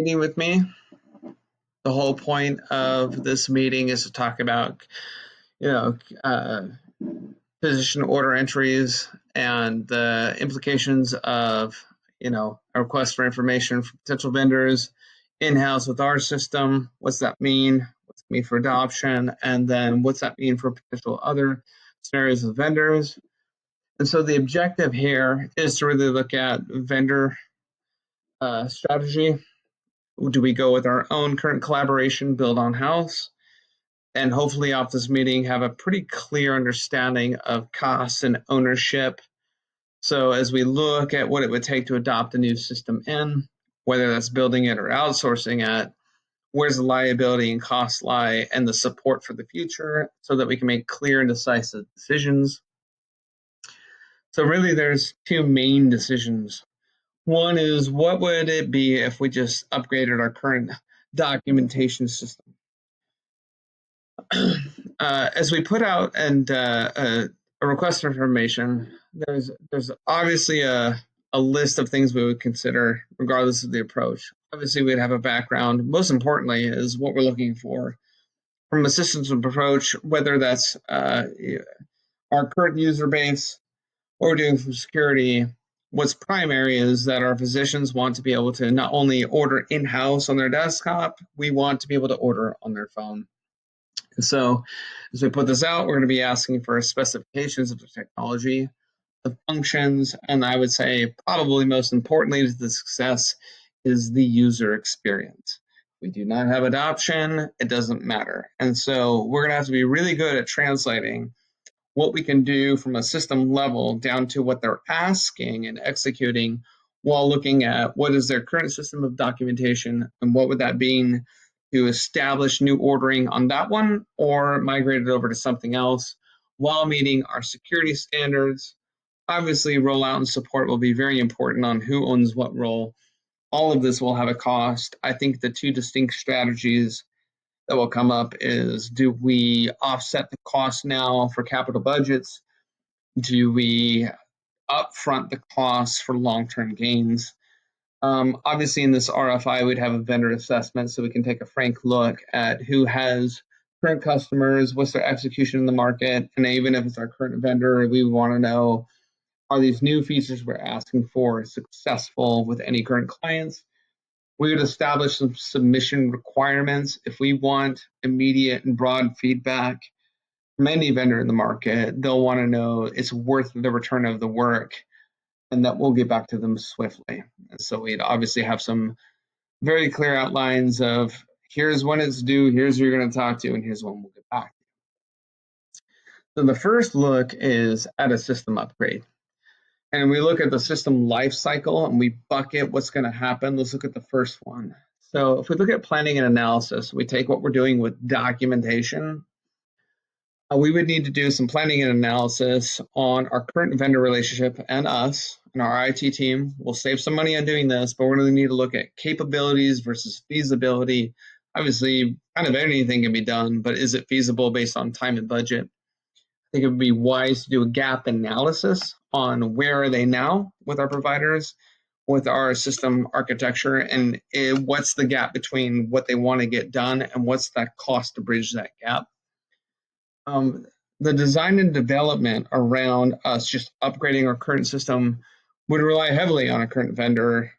meeting with me. The whole point of this meeting is to talk about, you know, uh, position order entries and the implications of, a request for information from potential vendors in-house with our system. What's that mean? What's it mean for adoption? And then what's that mean for potential other scenarios with vendors? And so the objective here is to really look at vendor strategy. Do we go with our own current collaboration, build on house? And hopefully off this meeting have a pretty clear understanding of costs and ownership. So as we look at what it would take to adopt a new system in, whether that's building it or outsourcing it, where's the liability and cost lie and the support for the future so that we can make clear and decisive decisions. So really there's two main decisions. One is, what would it be if we just upgraded our current documentation system? As we put out a request for information, there's obviously a list of things we would consider regardless of the approach. Obviously, we'd have a background. Most importantly is what we're looking for from a systems approach, whether that's our current user base, what we're doing from security. What's primary is that our physicians want to be able to not only order in-house on their desktop, we want to be able to order on their phone. And so as we put this out, we're going to be asking for specifications of the technology, the functions, and I would say probably most importantly to the success is the user experience. We do not have adoption, it doesn't matter. And so we're going to have to be really good at translating what we can do from a system level down to what they're asking and executing while looking at what is their current system of documentation and what would that mean to establish new ordering on that one or migrate it over to something else while meeting our security standards. Obviously, rollout and support will be very important on who owns what role. All of this will have a cost. I think the two distinct strategies that will come up is, do we offset the cost now for capital budgets? Do we upfront the costs for long-term gains? Obviously, in this RFI, we'd have a vendor assessment so we can take a frank look at who has current customers, what's their execution in the market, and even if it's our current vendor, we want to know, are these new features we're asking for successful with any current clients? We would establish some submission requirements. If we want immediate and broad feedback from any vendor in the market, they'll want to know it's worth the return of the work and that we'll get back to them swiftly. And so we'd obviously have some very clear outlines of here's when it's due, here's who you're going to talk to, and here's when we'll get back. So the first look is at a system upgrade. And we look at the system life cycle and we bucket what's going to happen. Let's look at the first one. So if we look at planning and analysis, we take what we're doing with documentation. We would need to do some planning and analysis on our current vendor relationship and us and our IT team. We'll save some money on doing this, but we're going to need to look at capabilities versus feasibility. Obviously, kind of anything can be done, but is it feasible based on time and budget? I think it would be wise to do a gap analysis on where are they now with our providers, with our system architecture, and what's the gap between what they want to get done and what's that cost to bridge that gap. The design and development around us just upgrading our current system would rely heavily on a current vendor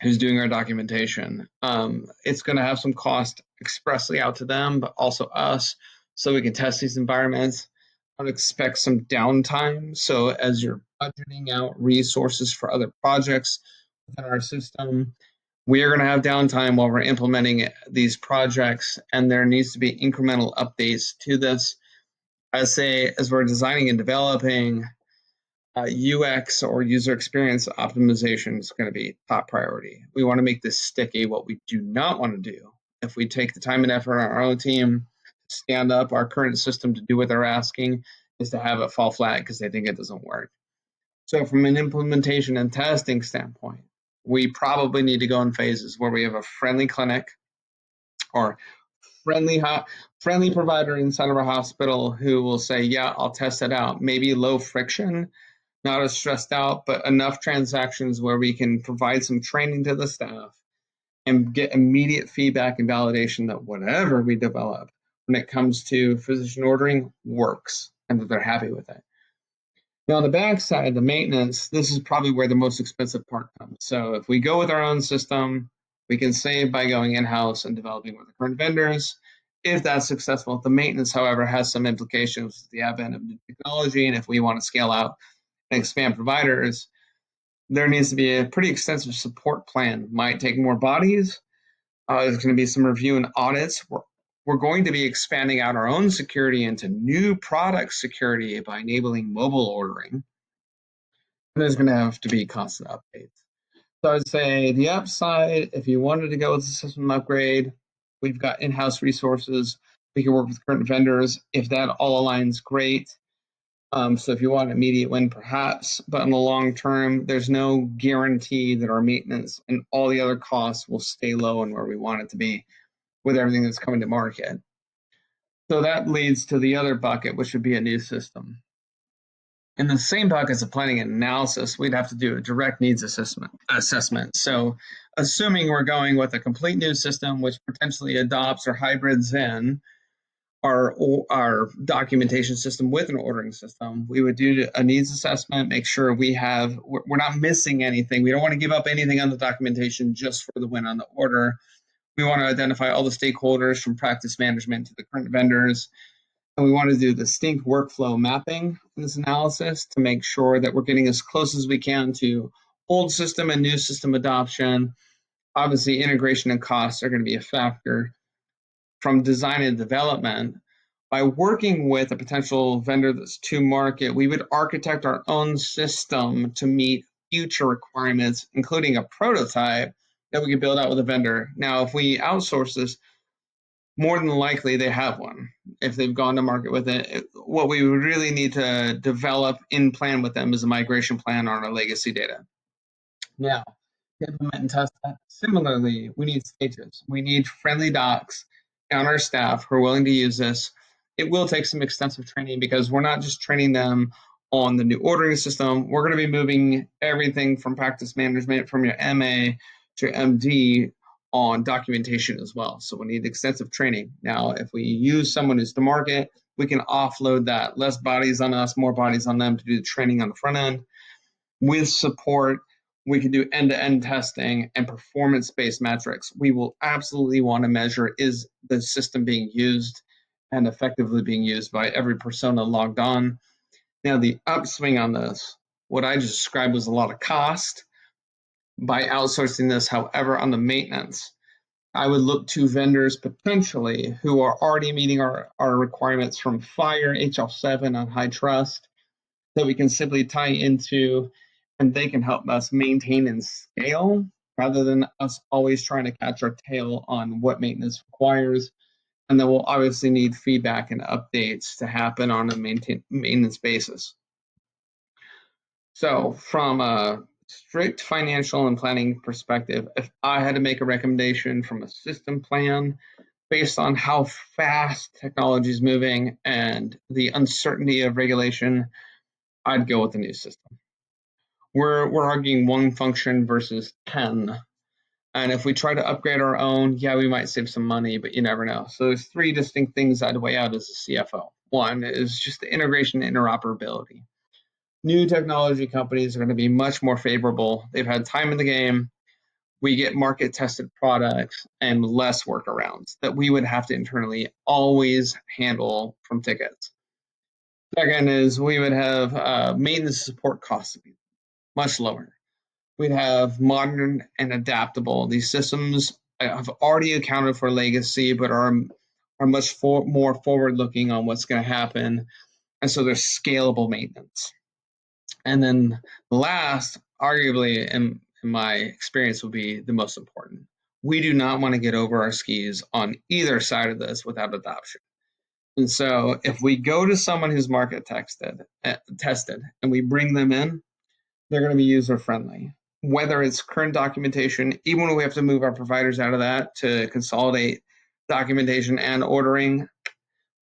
who's doing our documentation. It's going to have some cost expressly out to them, but also us, so we can test these environments. I would expect some downtime. So as you're budgeting out resources for other projects within our system, we are going to have downtime while we're implementing these projects, and there needs to be incremental updates to this. I say, as we're designing and developing, UX or user experience optimization is going to be top priority. We want to make this sticky. What we do not want to do, if we take the time and effort on our own team to stand up our current system to do what they're asking, is to have it fall flat because they think it doesn't work. So from an implementation and testing standpoint, we probably need to go in phases where we have a friendly clinic or friendly provider inside of our hospital who will say, yeah, I'll test it out. Maybe low friction, not as stressed out, but enough transactions where we can provide some training to the staff and get immediate feedback and validation that whatever we develop when it comes to physician ordering works and that they're happy with it. Now, on the back side, the maintenance, this is probably where the most expensive part comes. So if we go with our own system, we can save by going in-house and developing with the current vendors. If that's successful, the maintenance, however, has some implications with the advent of new technology. And if we want to scale out and expand providers, there needs to be a pretty extensive support plan. Might take more bodies. There's going to be some review and audits. We're going to be expanding out our own security into new product security by enabling mobile ordering. And there's going to have to be constant updates. So I'd say the upside, if you wanted to go with a system upgrade, we've got in-house resources. We can work with current vendors. If that all aligns, great. So if you want an immediate win, perhaps, but in the long term, there's no guarantee that our maintenance and all the other costs will stay low and where we want it to be with everything that's coming to market. So that leads to the other bucket, which would be a new system. In the same buckets of planning and analysis, we'd have to do a direct needs assessment. So assuming we're going with a complete new system, which potentially adopts or hybrids in our documentation system with an ordering system, we would do a needs assessment, make sure we're not missing anything. We don't want to give up anything on the documentation just for the win on the order. We want to identify all the stakeholders from practice management to the current vendors. And we want to do distinct workflow mapping in this analysis to make sure that we're getting as close as we can to old system and new system adoption. Obviously, integration and costs are going to be a factor. From design and development, by working with a potential vendor that's to market, we would architect our own system to meet future requirements, including a prototype that we could build out with a vendor. Now, if we outsource this, more than likely they have one. If they've gone to market with it, what we would really need to develop in plan with them is a migration plan on our legacy data. Now, to implement and test that, similarly, we need stages. We need friendly docs on our staff who are willing to use this. It will take some extensive training because we're not just training them on the new ordering system. We're going to be moving everything from practice management from your MA to MD on documentation as well. So we need extensive training. Now, if we use someone who's to market, we can offload that. Less bodies on us, more bodies on them to do the training on the front end. With support, we can do end-to-end testing and performance-based metrics. We will absolutely want to measure, is the system being used and effectively being used by every persona logged on. Now, the upswing on this, what I just described was a lot of cost. By outsourcing this, however, on the maintenance, I would look to vendors potentially who are already meeting our requirements from FHIR, HL7 on HITRUST that we can simply tie into, and they can help us maintain and scale rather than us always trying to catch our tail on what maintenance requires. And then we'll obviously need feedback and updates to happen on a maintenance basis. So from a strict financial and planning perspective, if I had to make a recommendation from a system plan based on how fast technology is moving and the uncertainty of regulation, I'd go with the new system. We're arguing one function versus 10. And if we try to upgrade our own, yeah, we might save some money, but you never know. So there's three distinct things I'd weigh out as a CFO. One is just the integration and interoperability. New technology companies are going to be much more favorable. They've had time in the game. We get market tested products and less workarounds that we would have to internally always handle from tickets. Second is we would have maintenance support costs to be much lower. We'd have modern and adaptable. These systems have already accounted for legacy, but are much more forward-looking on what's going to happen, and so there's scalable maintenance. And then last, arguably, in my experience, would be the most important. We do not want to get over our skis on either side of this without adoption. And so if we go to someone who's market tested, and we bring them in, they're going to be user-friendly. Whether it's current documentation, even when we have to move our providers out of that to consolidate documentation and ordering,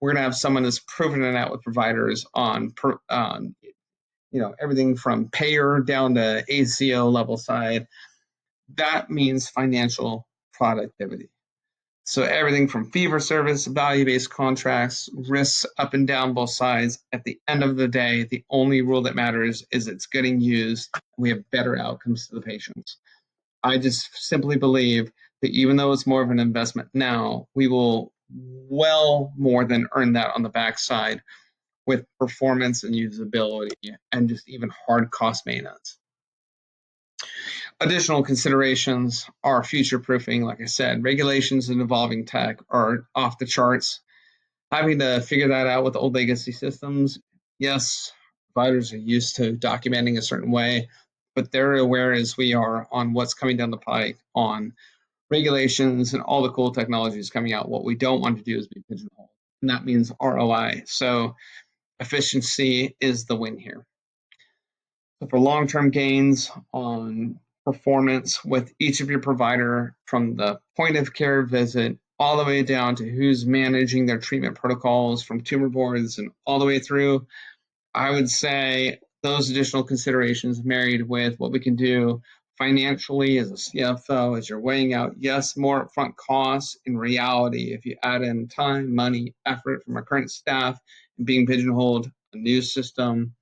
we're going to have someone that's proven it out with providers on everything from payer down to ACO level side. That means financial productivity. So everything from fee for service, value-based contracts, risks up and down both sides. At the end of the day, the only rule that matters is it's getting used. And we have better outcomes to the patients. I just simply believe that even though it's more of an investment now, we will well more than earn that on the backside with performance and usability and just even hard cost maintenance. Additional considerations are future proofing. Like I said, regulations and evolving tech are off the charts. Having to figure that out with old legacy systems, yes, providers are used to documenting a certain way, but they're aware as we are on what's coming down the pike on regulations and all the cool technologies coming out. What we don't want to do is be pigeonholed, and that means ROI. So efficiency is the win here. So for long-term gains on performance with each of your provider from the point of care visit all the way down to who's managing their treatment protocols from tumor boards and all the way through, I would say those additional considerations married with what we can do financially as a CFO, as you're weighing out, yes, more upfront costs. In reality, if you add in time, money, effort from our current staff and being pigeonholed, a new system,